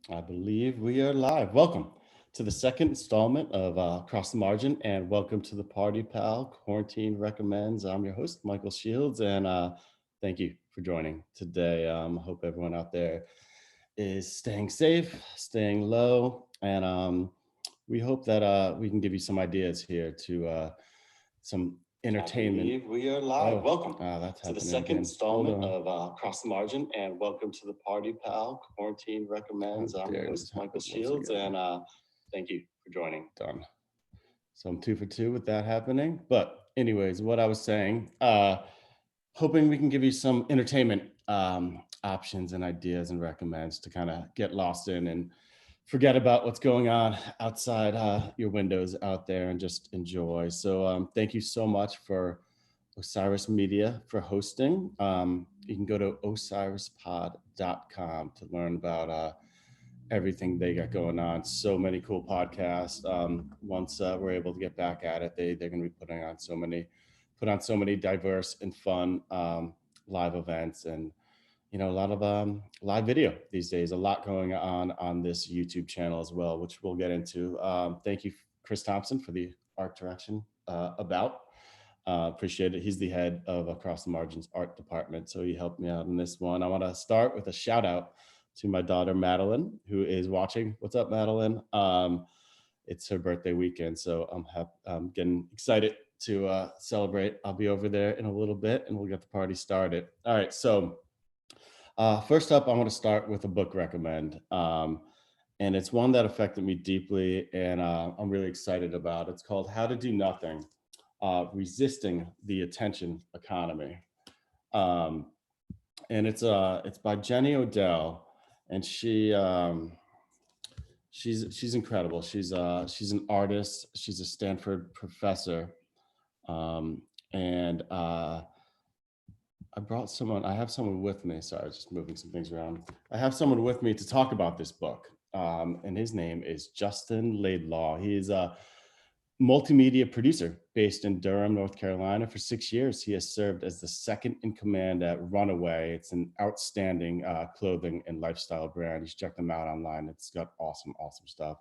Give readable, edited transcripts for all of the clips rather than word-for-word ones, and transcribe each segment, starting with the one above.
I believe we are live. Welcome to the second installment of Across the Margin, and welcome to the Party Pal Quarantine Recommends. I'm your host, Michael Shields, and thank you for joining today. Hope everyone out there is staying safe, staying low, and we hope that we can give you some ideas here to some entertainment. I believe we are live. Welcome that's to the second again. Installment of Across the Margin, and welcome to the Party Pal Quarantine Recommends. I'm your host, Michael Shields, and thank you for joining. Done. So I'm 2 for 2 with that happening. But anyways, what I was saying, hoping we can give you some entertainment options and ideas and recommends to kind of get lost in and forget about what's going on outside your windows out there and just enjoy. So thank you so much for Osiris Media for hosting. You can go to osirispod.com to learn about everything they got going on. So many cool podcasts. Once we're able to get back at it, they're going to be put on so many diverse and fun live events, and a lot of live video these days. A lot going on this YouTube channel as well, which we'll get into. Thank you, Chris Thompson, for the art direction appreciate it. He's the head of Across the Margins art department, so he helped me out in this one. I want to start with a shout out to my daughter Madeline, who is watching. What's up, Madeline? It's her birthday weekend, so I'm getting excited to celebrate. I'll be over there in a little bit, and we'll get the party started. All right, so first up, I want to start with a book recommend, and it's one that affected me deeply, and I'm really excited about. It's called How to Do Nothing, Resisting the Attention Economy. And it's by Jenny Odell, and she's incredible. She's an artist. She's a Stanford professor, and I have someone with me. Sorry, I was just moving some things around. I have someone with me to talk about this book, and his name is Justin Laidlaw. He is a multimedia producer based in Durham, North Carolina. For 6 years, he has served as the second in command at Runaway. It's an outstanding clothing and lifestyle brand. You should check them out online. It's got awesome stuff.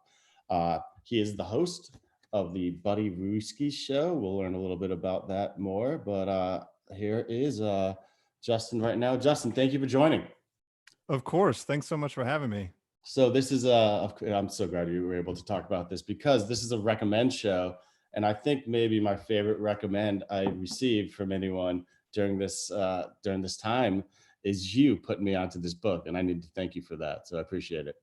He is the host of the Buddy Ruski Show. We'll learn a little bit about that more, but here is Justin right now. Justin, thank you for joining. Of course. Thanks so much for having me. So this is I'm so glad you were able to talk about this, because this is a recommend show. And I think maybe my favorite recommend I received from anyone during this time is you putting me onto this book. And I need to thank you for that. So I appreciate it.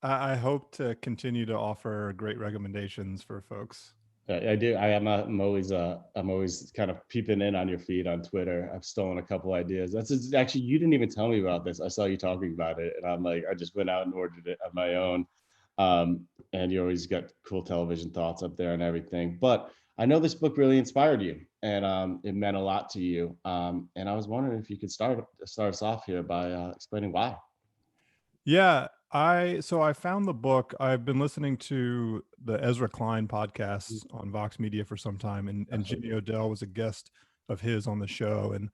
I hope to continue to offer great recommendations for folks. I do. I'm always kind of peeping in on your feed on Twitter. I've stolen a couple ideas. Actually, you didn't even tell me about this. I saw you talking about it, and I'm like, I just went out and ordered it on my own. And you always got cool television thoughts up there and everything. But I know this book really inspired you, and it meant a lot to you. And I was wondering if you could start us off here by explaining why. Yeah, I found the book. I've been listening to the Ezra Klein podcast on Vox Media for some time, and Jenny Odell was a guest of his on the show, and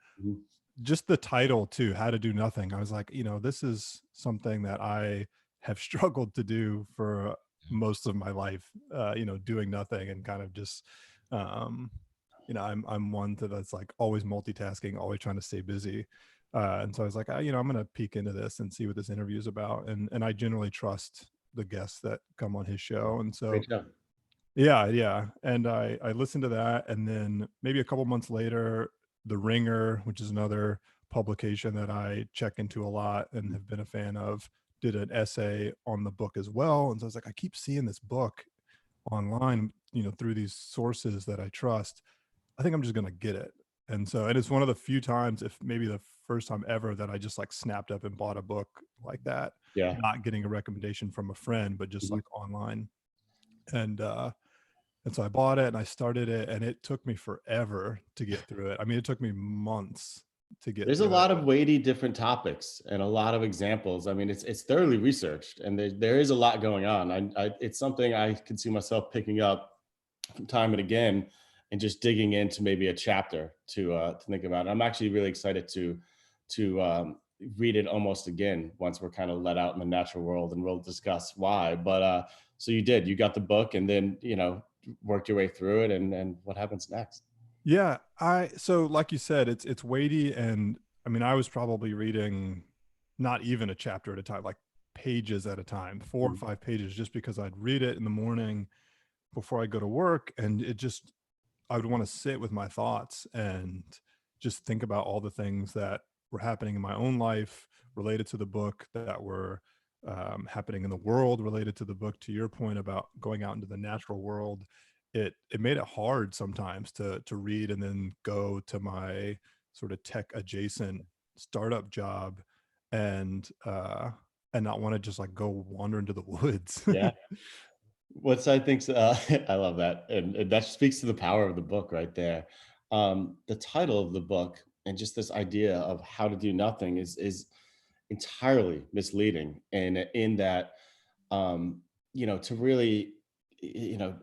just the title too, How to Do Nothing. I was like, this is something that I have struggled to do for most of my life, doing nothing and kind of just, I'm one that's like always multitasking, always trying to stay busy. And so I was like, I'm going to peek into this and see what this interview is about. And I generally trust the guests that come on his show. And so, yeah. And I listened to that. And then maybe a couple months later, The Ringer, which is another publication that I check into a lot and have been a fan of, did an essay on the book as well. And so I was like, I keep seeing this book online, through these sources that I trust. I think I'm just going to get it. And it's one of the few times, if maybe the first time ever, that I just like snapped up and bought a book like that. Yeah. Not getting a recommendation from a friend, but just like online. And so I bought it and I started it, and it took me forever to get through it. I mean, it took me months to get. There's a lot of weighty different topics and a lot of examples. I mean, it's thoroughly researched, and there is a lot going on. It's something I can see myself picking up from time and again, and just digging into maybe a chapter to think about it. I'm actually really excited to read it almost again once we're kind of let out in the natural world, and we'll discuss why. But so you got the book, and then worked your way through it, and what happens next? Yeah, so like you said, it's weighty, and I mean, I was probably reading not even a chapter at a time, like pages at a time, 4 or 5 pages, just because I'd read it in the morning before I go to work, and I would want to sit with my thoughts and just think about all the things that were happening in my own life related to the book, that were happening in the world related to the book. To your point about going out into the natural world, it made it hard sometimes to read and then go to my sort of tech adjacent startup job, and and not want to just like go wander into the woods. Yeah. What's I think I love that, and that speaks to the power of the book right there. The title of the book and just this idea of how to do nothing is entirely misleading, and in that, um, to really, you know,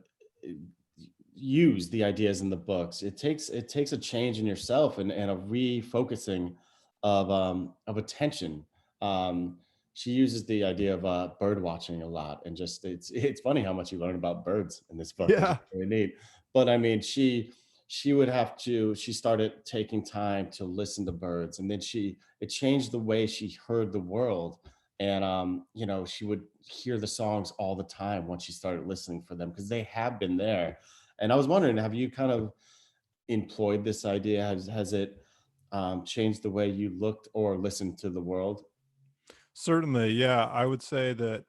use the ideas in the books, it takes a change in yourself, and a refocusing of attention. Um, she uses the idea of bird watching a lot, and just it's funny how much you learn about birds in this book, which is Yeah. really neat. But I mean, she started taking time to listen to birds, and then it changed the way she heard the world. And she would hear the songs all the time once she started listening for them, because they have been there. And I was wondering, have you kind of employed this idea? Has it changed the way you looked or listened to the world? Certainly, yeah. I would say that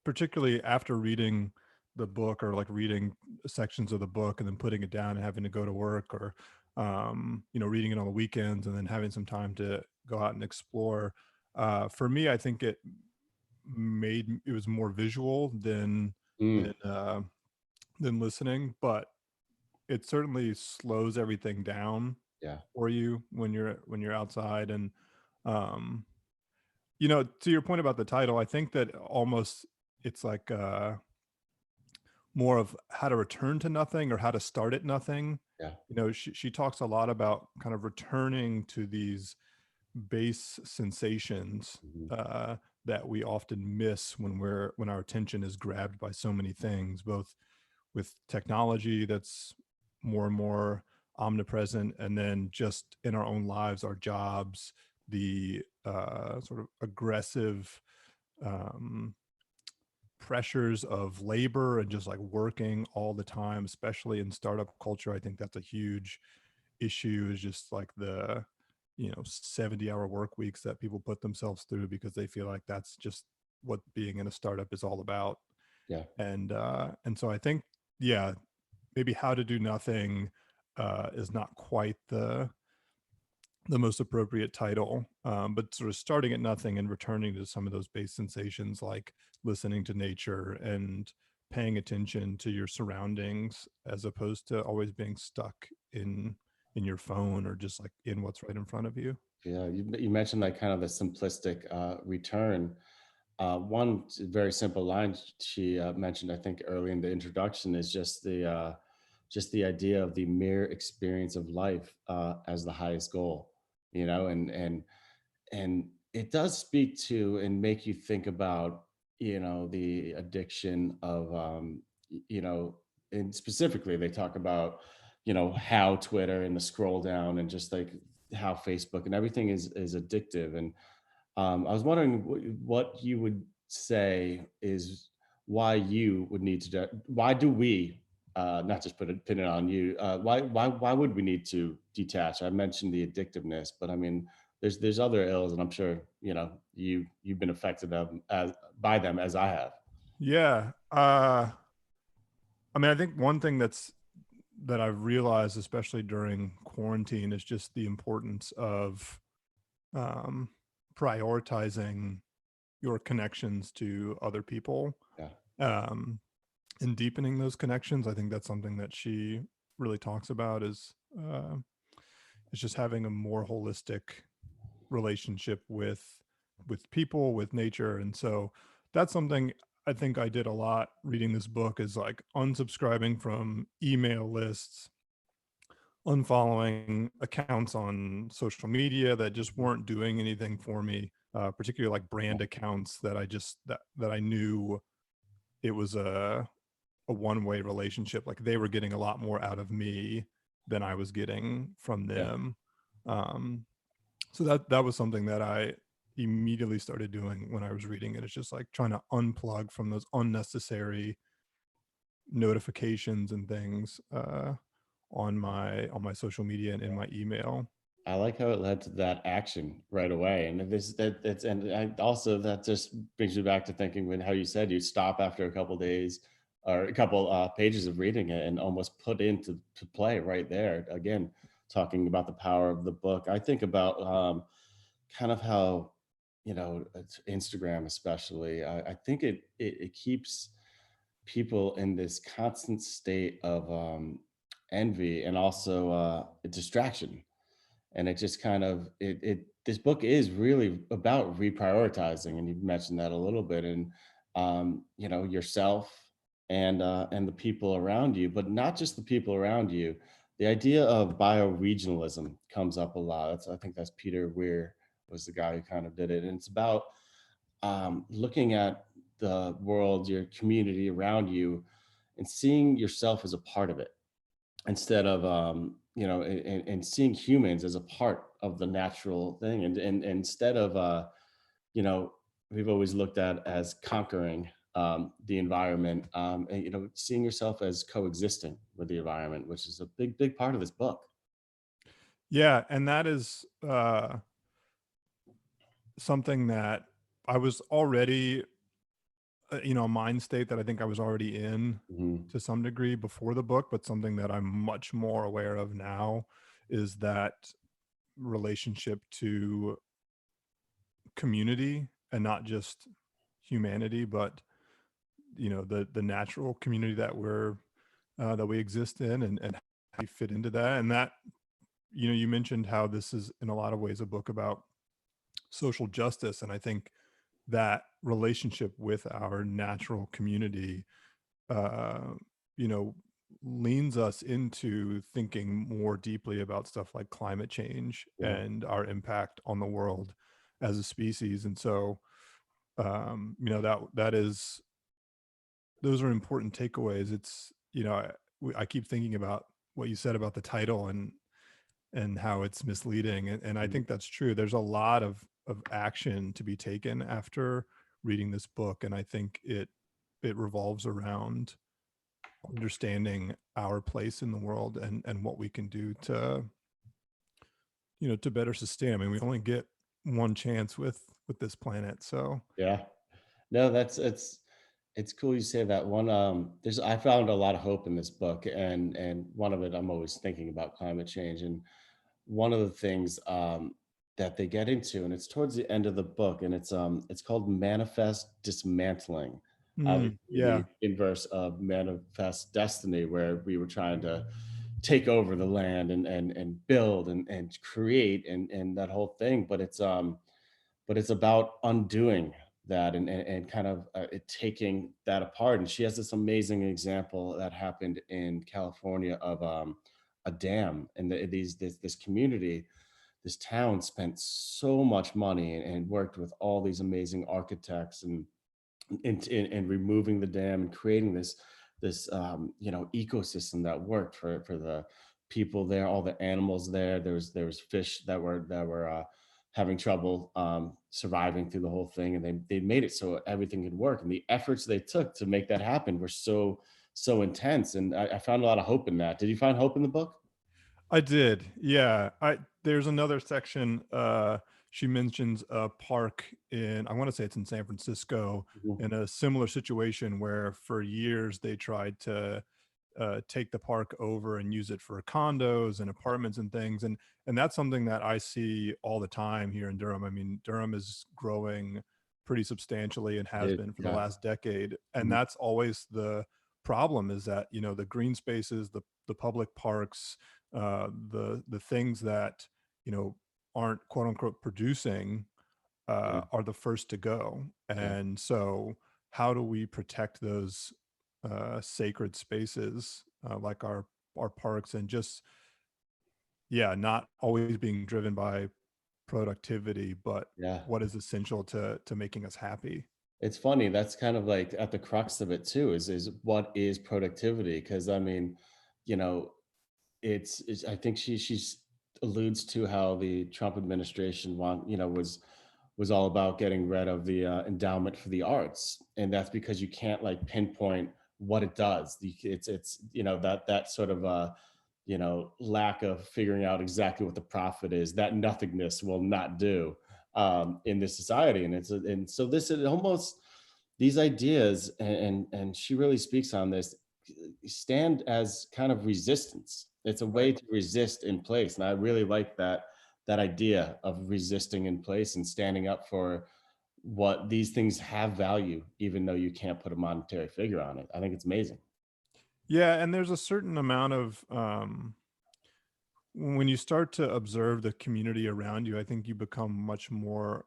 particularly after reading the book, or like reading sections of the book and then putting it down and having to go to work, or reading it on the weekends and then having some time to go out and explore. For me, I think it was more visual Mm, than than listening, but it certainly slows everything down yeah, for you when you're outside. And um to your point about the title, I think that almost it's like more of how to return to nothing, or how to start at nothing. yeah, She talks a lot about kind of returning to these base sensations mhm, uh, that we often miss when our attention is grabbed by so many things, both with technology that's more and more omnipresent, and then just in our own lives, our jobs, the sort of aggressive um, pressures of labor and just like working all the time, especially in startup culture. I think that's a huge issue, is just like the 70-hour work weeks that people put themselves through because they feel like that's just what being in a startup is all about. yeah, And so I think, yeah, maybe how to do nothing is not quite the most appropriate title, but sort of starting at nothing and returning to some of those base sensations, like listening to nature and paying attention to your surroundings, as opposed to always being stuck in your phone, or just like in what's right in front of you. yeah. You mentioned like kind of the simplistic return. One very simple line she mentioned, I think, early in the introduction, is just the idea of the mere experience of life as the highest goal. And it does speak to and make you think about the addiction of and specifically they talk about how Twitter and the scroll down, and just like how Facebook and everything is addictive. And I was wondering what you would say is why you would need to why do we not just pin it on you, why would we need to detach? I mentioned the addictiveness, but I mean, there's other ills, and I'm sure you've been affected by them as I have. Yeah. I mean, I think one thing that I've realized, especially during quarantine, is just the importance of um, prioritizing your connections to other people, Yeah, um, and deepening those connections. I think that's something that she really talks about, is just having a more holistic relationship with people, with nature. And so that's something I think I did a lot reading this book, is like unsubscribing from email lists, unfollowing accounts on social media that just weren't doing anything for me, particularly like brand accounts that that I knew it was a one-way relationship. Like they were getting a lot more out of me than I was getting from Yeah. them. Um, so that was something that I immediately started doing when I was reading it. It's just like trying to unplug from those unnecessary notifications and things on my social media and in my email. I like how it led to that action right away, and that's and I also that just brings me back to thinking when how you said you stop after a couple days or a couple pages of reading it and almost put into to play right there. Again, talking about the power of the book, I think about kind of how it's Instagram especially. I think it keeps people in this constant state of envy and also a distraction, and it just kind of it this book is really about reprioritizing, and you mentioned that a little bit, and yourself and the people around you, but not just the people around you. The idea of bioregionalism comes up a lot. I think that's Peter Weir was the guy who kind of did it, and it's about looking at the world, your community around you, and seeing yourself as a part of it instead of and seeing humans as a part of the natural thing, and instead of you know we've always looked at as conquering the environment, and seeing yourself as coexisting with the environment, which is a big part of this book. Yeah, and that is something that I was already, a mind state that I think I was already in Mhm. to some degree before the book, but something that I'm much more aware of now is that relationship to community and not just humanity, but the natural community that we exist in, and how we fit into that. And that, you mentioned how this is in a lot of ways a book about social justice, and I think that relationship with our natural community uh you know leans us into thinking more deeply about stuff like climate change Yeah. and our impact on the world as a species. And so that is those are important takeaways. It's I keep thinking about what you said about the title and how it's misleading, and I Mhm. think that's true. There's a lot of action to be taken after reading this book, and I think it revolves around understanding our place in the world and what we can do to to better sustain. I mean, we only get one chance with this planet, so Yeah. No, that's it's cool you say that. One there's I found a lot of hope in this book, and one of it, I'm always thinking about climate change, and one of the things that they get into, and it's towards the end of the book, and it's called manifest dismantling. Obviously the yeah. inverse of manifest destiny, where we were trying to take over the land and build and create and that whole thing, but it's about undoing that, and kind of it taking that apart. And she has this amazing example that happened in California of a dam, and this community, this town spent so much money and worked with all these amazing architects and in removing the dam and creating this ecosystem that worked for the people there, all the animals there. There was fish that were having trouble surviving through the whole thing, and they made it so everything could work. And the efforts they took to make that happen were so intense. And I found a lot of hope in that. Did you find hope in the book? I did. Yeah. There's another section, she mentions a park in, I want to say it's in San Francisco, Mhm. in a similar situation where for years they tried to take the park over and use it for condos and apartments and things. And that's something that I see all the time here in Durham. I mean, Durham is growing pretty substantially and has been for the Yeah. last decade. And Mhm. that's always the problem, is that, the green spaces, the public parks, the things that you know aren't quote unquote producing Yeah. are the first to go. Yeah. And so how do we protect those sacred spaces, like our parks, and just Yeah, not always being driven by productivity, but Yeah. what is essential to making us happy. It's funny, that's kind of like at the crux of it too, is what is productivity? Because I mean, you know, it's I think she's alludes to how the Trump administration was all about getting rid of the endowment for the arts, and that's because you can't like pinpoint what it does. It's that sort of lack of figuring out exactly what the profit is, that nothingness will not do in this society. And so this is almost these ideas, and she really speaks on this, stand as kind of resistance. It's a way Right. to resist in place, and I really like that idea of resisting in place and standing up for what these things have value, even though you can't put a monetary figure on it. I think it's amazing. Yeah, and there's a certain amount of when you start to observe the community around you, I think you become much more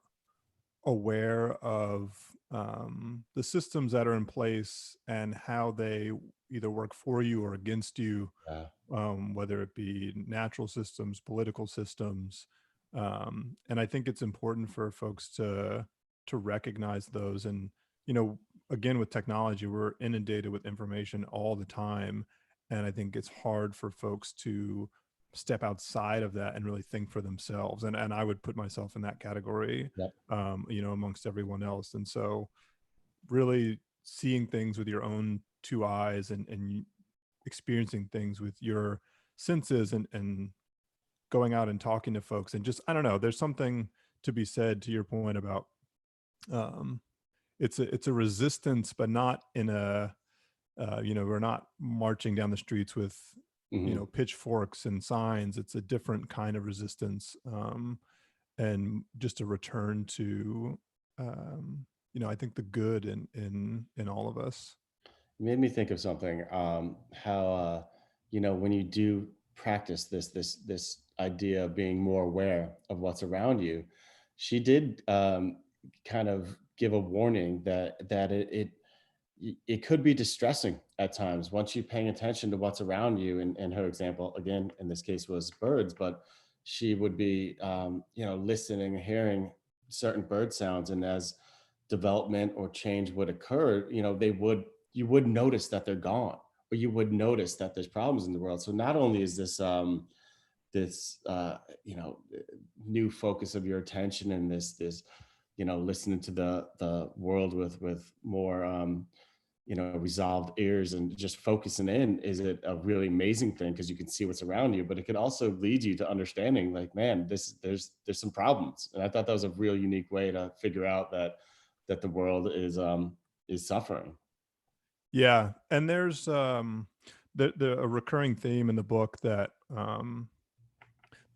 aware of the systems that are in place and how they either work for you or against you, Yeah, whether it be natural systems, political systems. And I think it's important for folks to recognize those. And you know, again, with technology, we're inundated with information all the time, and I think it's hard for folks to step outside of that and really think for themselves. And I would put myself in that category, yep, you know, amongst everyone else. And so, really seeing things with your own two eyes and experiencing things with your senses and going out and talking to folks and just I don't know, there's something to be said to your point about um it's a resistance, but not in a you know, we're not marching down the streets with, you hmm know, pitchforks and signs. It's a different kind of resistance, and just a return to you know, I think the good in all of us. made me think of something. How when you do practice this idea of being more aware of what's around you, she did kind of give a warning that it could be distressing at times once you're paying attention to what's around you. And her example, again, in this case, was birds, but she would be, listening and hearing certain bird sounds. And as development or change would occur, you would notice that they're gone, or you would notice that there's problems in the world. So not only is this new focus of your attention, and this listening to the world with more resolved ears and just focusing in, is it a really amazing thing because you can see what's around you, but it could also lead you to understanding like, man, there's some problems. And I thought that was a real unique way to figure out that the world is suffering. Yeah, and there's the a recurring theme in the book that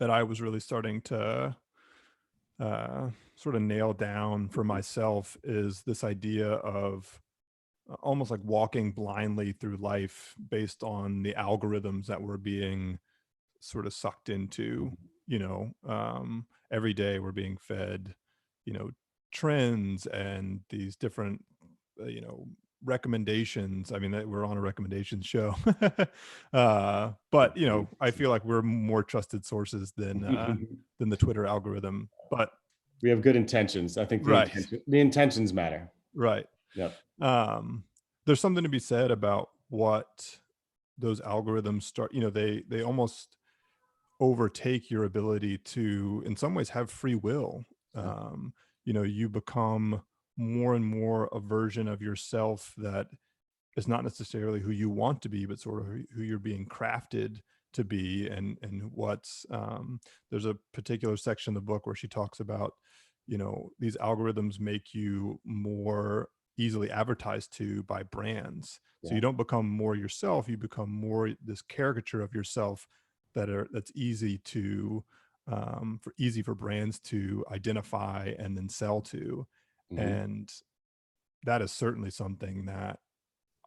I was really starting to sort of nail down for Mhm. myself is this idea of almost like walking blindly through life based on the algorithms that we're being sort of sucked into. Mhm. You know, every day we're being fed, you know, trends and these different, you know, recommendations. I mean, that we're on a recommendations show, but you know, I feel like we're more trusted sources than the Twitter algorithm. But We have good intentions. I think the right, intentions matter. right. Yep. Um, there's something to be said about what those algorithms start. You know, they almost overtake your ability to in some ways have free will. Yeah. You know, you become more and more a version of yourself that is not necessarily who you want to be, but sort of who you're being crafted to be. And what's there's a particular section in the book where she talks about, you know, these algorithms make you more easily advertised to by brands. So Yeah. you don't become more yourself, you become more this caricature of yourself that's easy to easy for brands to identify and then sell to. hmm And that is certainly something that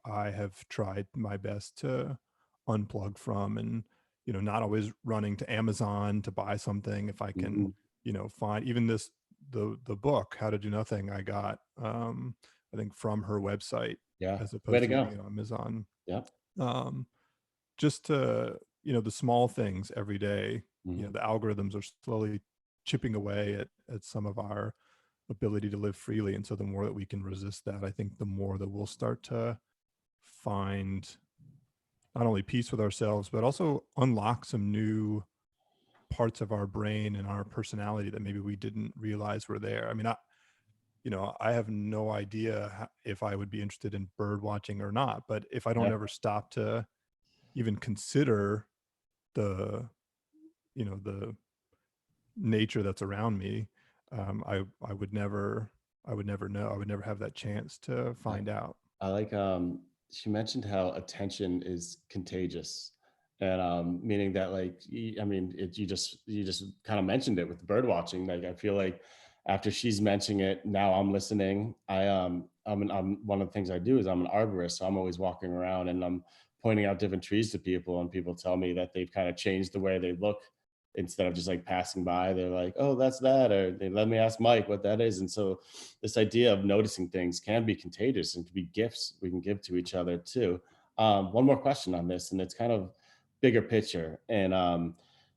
I have tried my best to unplug from, and you know, not always running to Amazon to buy something if I can, hmm you know, find even this the book How to Do Nothing I got I think from her website Yeah. as Way opposed to to getting go. it on Amazon. Yep. Um just to, you know, the small things every day the algorithms are slowly chipping away at some of our ability to live freely. And so the more that we can resist that, I think the more that we'll start to find not only peace with ourselves, but also unlock some new parts of our brain and our personality that maybe we didn't realize were there. I mean, I have no idea if I would be interested in bird watching or not, but if I don't ever stop to even consider the, the nature that's around me, I would never know. I would never have that chance to find out. I like she mentioned how attention is contagious, and meaning that like I mean you just kind of mentioned it with the bird watching. Like I feel like after she's mentioning it, now I'm listening. I'm one of the things I do is I'm an arborist, so I'm always walking around and I'm pointing out different trees to people, and people tell me that they've kind of changed the way they look. Instead of just like passing by, they're like, oh, that's that, or they let me ask Mike what that is. And so this idea of noticing things can be contagious and can be gifts we can give to each other too. One more question on this, and it's kind of bigger picture. And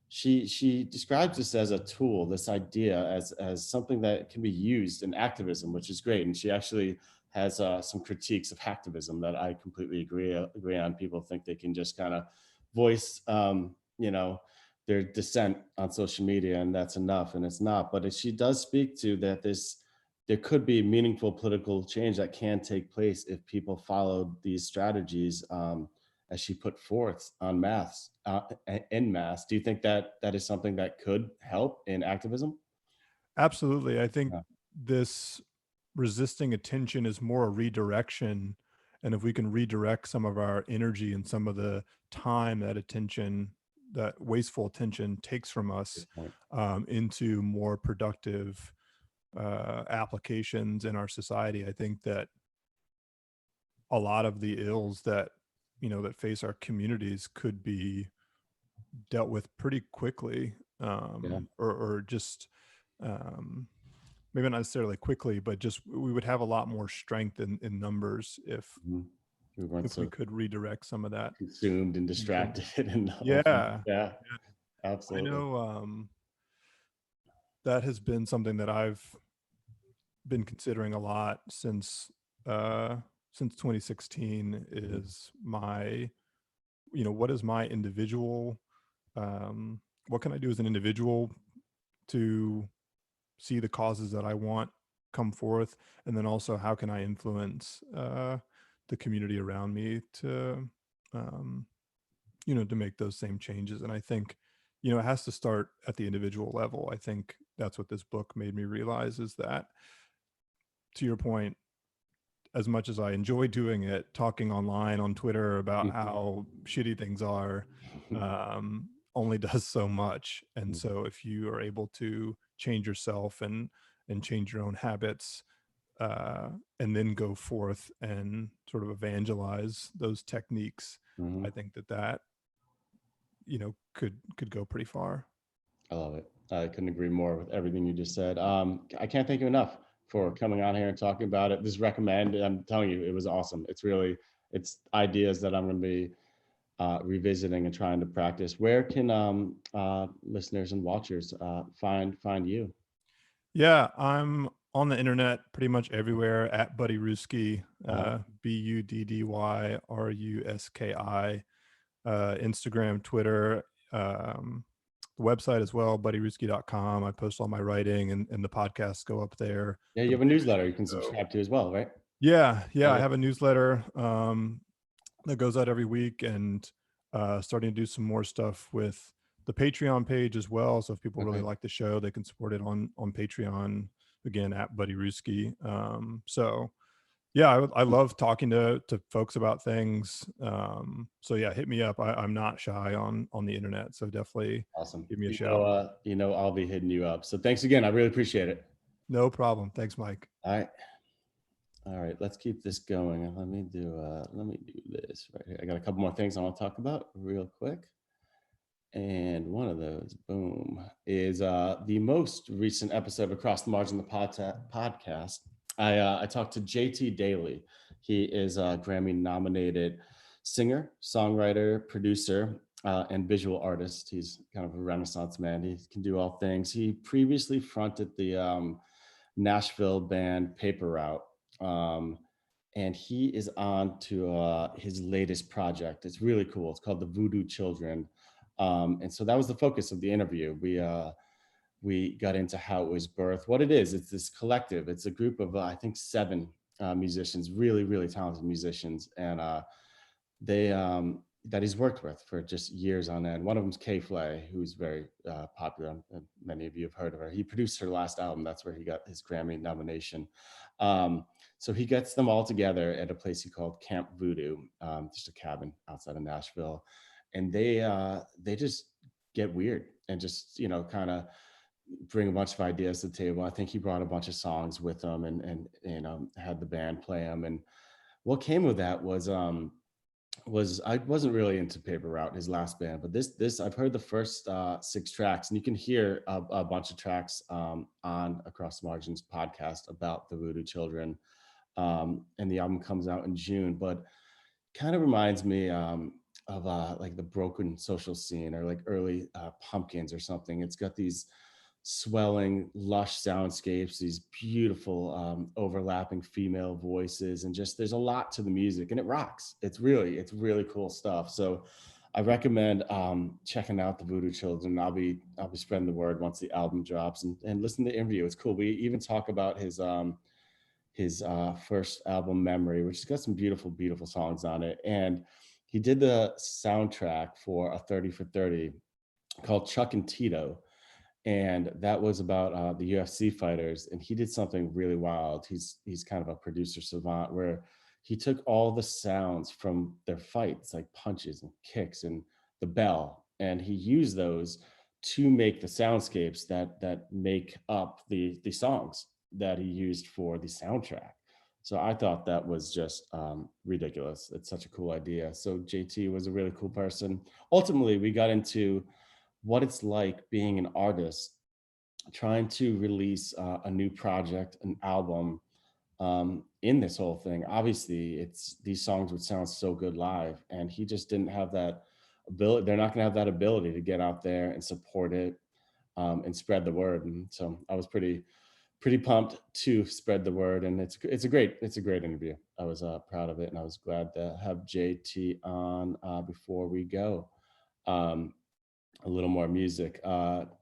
she describes this as a tool, this idea as something that can be used in activism, which is great. And she actually has some critiques of hacktivism that I completely agree on. People think they can just kind of voice, their dissent on social media and that's enough, and it's not. But she does speak to that there could be meaningful political change that can take place if people followed these strategies, as she put forth en masse. Do you think that that is something that could help in activism? Absolutely. I think Yeah. this resisting attention is more a redirection. And if we can redirect some of our energy and some of the time that wasteful attention takes from us, Good point. into more productive applications in our society, I think that a lot of the ills that face our communities could be dealt with pretty quickly, Yeah. or just um, maybe not necessarily quickly, but just we would have a lot more strength in numbers Mhm. We weren't if we so could redirect some of that consumed and attention. distracted and the whole thing. Yeah, Yeah, yeah. I absolutely. know that has been something that I've been considering a lot uh since 2016 Mhm. is what is my individual, what can I do as an individual to see the causes that I want come forth, and then also how can I influence the community around me to um, to make those same changes. And I think it has to start at the individual level. I think that's what this book made me realize, is that, to your point, as much as I enjoy doing it, talking online on Twitter about how shitty things are, only does so much. And so if you are able to change yourself and change your own habits, uh, and then go forth and sort of evangelize those techniques, I Mhm. think that could go pretty far. I love it. I couldn't agree more with everything you just said. I can't thank you enough for coming on here and talking about it. This recommend, I'm telling you, it was awesome. It's ideas that I'm going to be revisiting and trying to practice. Where can listeners and watchers find you? Yeah, I'm on the internet pretty much everywhere at Buddy Ruski, BUDDYRUSKI, Instagram, Twitter, the website as well, buddyruski.com. I post all my writing, and the podcasts go up there. Yeah, The you have a book newsletter you can show. subscribe to as well, right? Yeah, I Yeah. have a newsletter that goes out every week, and starting to do some more stuff with the Patreon page as well. So if people really Okay. like the show, they can support it on Patreon, again at Buddy Ruski. So yeah, I love talking to folks about things. So yeah, hit me up. I'm not shy on the internet, so definitely Awesome. give me a shout. I'll be hitting you up. So thanks again. I really appreciate it. No problem. Thanks, Mike. All right. All right, let's keep this going. And let me do this right here. I got a couple more things I want to talk about real quick. And one of those, boom, is the most recent episode of Across the Margin, the podcast. I talked to JT Daly. He is a Grammy nominated singer, songwriter, producer. and visual artist. He's kind of a Renaissance man. He can do all things. He previously fronted the Nashville band Paper Route. Um, and he is on to his latest project. It's really cool. It's called the Voodoo Children. And so that was the focus of the interview. We got into how it was birthed, what it is. It's this collective. It's a group of I think 7 musicians, really, really talented musicians, and they that he's worked with for just years on end. One of them's Kay Flay, who's very popular, and many of you have heard of her. He produced her last album. That's where he got his Grammy nomination. So he gets them all together at a place he called Camp Voodoo, just a cabin outside of Nashville, and they just get weird and just kind of bring a bunch of ideas to the table. I think he brought a bunch of songs with him, and had the band play them. And what came of that was I wasn't really into Paper Route, his last band, but this I've heard the first 6 tracks, and you can hear a bunch of tracks on Across the Margins podcast about the Voodoo Children, and the album comes out in June. But kind of reminds me of like the Broken Social Scene, or like early Pumpkins or something. It's got these swelling, lush soundscapes, these beautiful overlapping female voices, and just there's a lot to the music, and it rocks. It's really cool stuff. So I recommend checking out the Voodoo Children. I'll be spreading the word once the album drops, and listen to the interview. It's cool. We even talk about his first album, Memory, which has got some beautiful songs on it. And he did the soundtrack for a 30 for 30 called Chuck and Tito, and that was about the UFC fighters. And he did something really wild. He's kind of a producer savant, where he took all the sounds from their fights, like punches and kicks and the bell, and he used those to make the soundscapes that make up the songs that he used for the soundtrack. So I thought that was just ridiculous. It's such a cool idea. So JT was a really cool person. Ultimately, we got into what it's like being an artist trying to release a new project, an album, in this whole thing. Obviously, it's these songs would sound so good live, and he just didn't have that ability. They're not going to have that ability to get out there and support it, and spread the word. And so I was pretty pumped to spread the word, and it's a great interview. I was proud of it, and I was glad to have JT on before we go. Um, a little more music.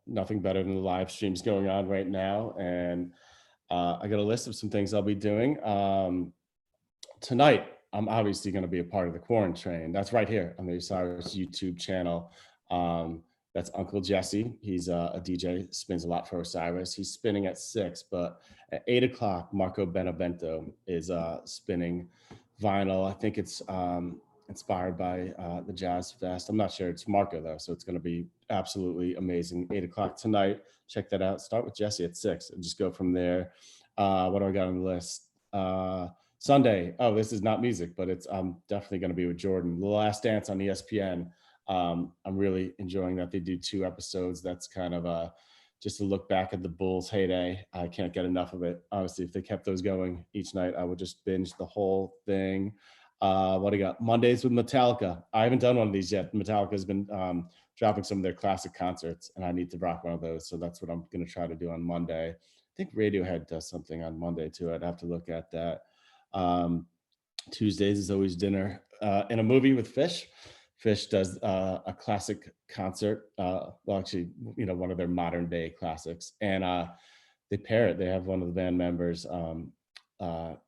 Nothing better than the live streams going on right now. And I got a list of some things I'll be doing. Tonight, I'm obviously going to be a part of the quarantine. That's right here on the Osiris YouTube channel. That's Uncle Jesse. He's a DJ, spins a lot for Osiris. He's spinning at 6, but at 8 o'clock, Marco Benevento is spinning vinyl. I think it's inspired by the Jazz Fest. I'm not sure. It's Marco, though, so it's going to be absolutely amazing. 8 o'clock tonight. Check that out. Start with Jesse at 6 and just go from there. What do I got on the list? Sunday. Oh, this is not music, but I'm definitely going to be with Jordan. The Last Dance on ESPN. I'm really enjoying that. They do 2 episodes. That's kind of just a look back at the Bulls' heyday. I can't get enough of it. Honestly, if they kept those going each night, I would just binge the whole thing. What do you got? Mondays with Metallica. I haven't done one of these yet. Metallica has been dropping some of their classic concerts, and I need to rock one of those. So that's what I'm going to try to do on Monday. I think Radiohead does something on Monday too. I'd have to look at that. Tuesdays is always dinner and a movie with Fish. Fish does a classic concert. Well, actually, one of their modern day classics, and they pair it. They have one of the band members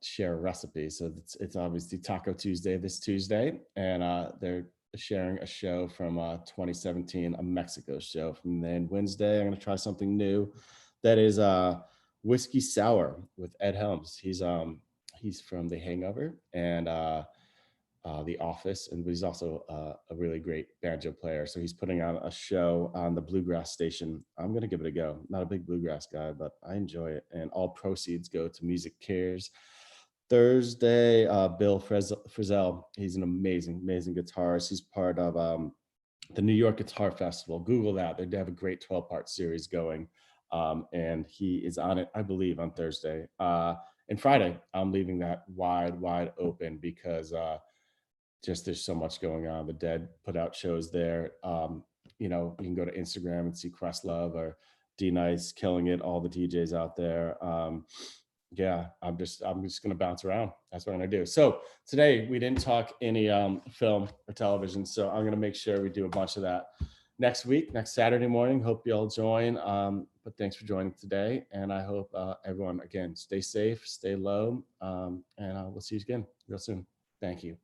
share a recipe. So it's obviously Taco Tuesday this Tuesday, and they're sharing a show from 2017, a Mexico show. From then Wednesday, I'm going to try something new. That is Whiskey Sour with Ed Helms. He's from The Hangover and The Office, and he's also a really great banjo player. So he's putting on a show on the Bluegrass station. I'm going to give it a go. Not a big bluegrass guy, but I enjoy it. And all proceeds go to Music Cares. Thursday, Bill Frisell. He's an amazing guitarist. He's part of the New York Guitar Festival. Google that. They have a great 12-part series going. And he is on it, I believe, on Thursday. And Friday, I'm leaving that wide open because just there's so much going on. The Dead put out shows there. You know, you can go to Instagram and see Questlove or D Nice killing it, all the DJs out there. Yeah, I'm just gonna bounce around. That's what I'm gonna do. So today we didn't talk any film or television, so I'm gonna make sure we do a bunch of that next week, next Saturday morning. Hope you all join. But thanks for joining today, and I hope everyone again stay safe, stay low, and we'll see you again real soon. Thank you.